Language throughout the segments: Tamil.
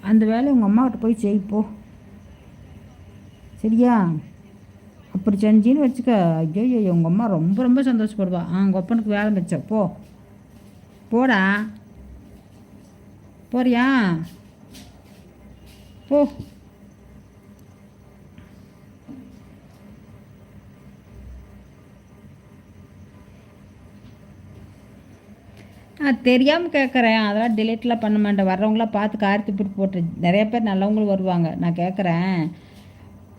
அந்த வேலையை உங்கள் அம்மாக்கிட்ட போய் செய்ப்போ, சரியா? அப்படி செஞ்சின்னு வச்சுக்க, ஐயோ உங்கள் அம்மா ரொம்ப ரொம்ப சந்தோஷப்படுவா. உங்கள் அப்பனுக்கு வேலை மிச்சம். போடா, போறியா? போ. தெரியாமல் கேட்குறேன், அதெல்லாம் டிலேட்லாம் பண்ண மாட்டேன். வர்றவங்களாம் பார்த்து காரி துப்பிட்டு போட்டு, நிறைய பேர் நல்லவங்களும் வருவாங்க. நான் கேட்குறேன்,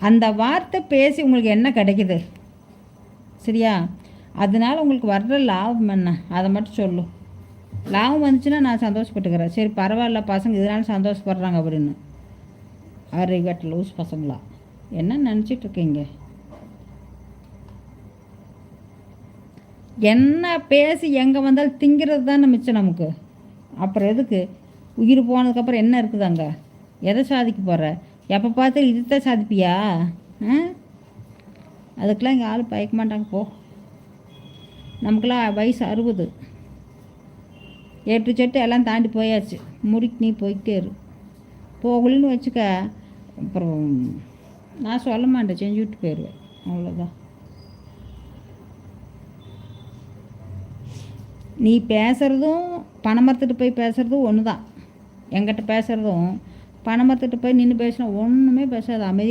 அந்த வார்த்தை பேசி உங்களுக்கு என்ன கிடைக்குது? சரியா? அதனால் உங்களுக்கு வர்ற லாபம் என்ன, அதை மட்டும் சொல்லு. லாபம் வந்துச்சுன்னா நான் சந்தோஷப்பட்டுக்கிறேன். சரி பரவாயில்ல, பசங்க இதனால சந்தோஷப்படுறாங்க அப்படின்னு. அறிவட்ட லூஸ் பசங்களா என்ன நினச்சிட்ருக்கீங்க? என்ன பேசி எங்கே வந்தாலும் திங்கிறது தானே மிச்சம் நமக்கு. அப்புறம் எதுக்கு உயிர் போனதுக்கப்புறம் என்ன இருக்குது அங்கே? எதை சாதிக்க போகிற? எப்போ பார்த்து இதுதான் சாதிப்பியா? அதுக்கெலாம் இங்கே ஆள் பயக்க மாட்டாங்க. போ. நமக்கெல்லாம் வயசு 60, 8 செட்டு எல்லாம் தாண்டி போயாச்சு. முடிக்கு நீ போய்கிட்டே இரு. போகலன்னு வச்சுக்க, அப்புறம் நான் சொல்ல மாட்டேன், செஞ்சு விட்டு போயிடுவேன். அவ்வளோதான். நீ பேசுகிறதும் பணமரத்துட்டு போய் பேசுகிறதும் ஒன்று தான். என்கிட்ட பேசுகிறதும் பணமரத்துட்டு போய் நின்று பேசினா ஒன்றுமே பேசாது, அமைதியாக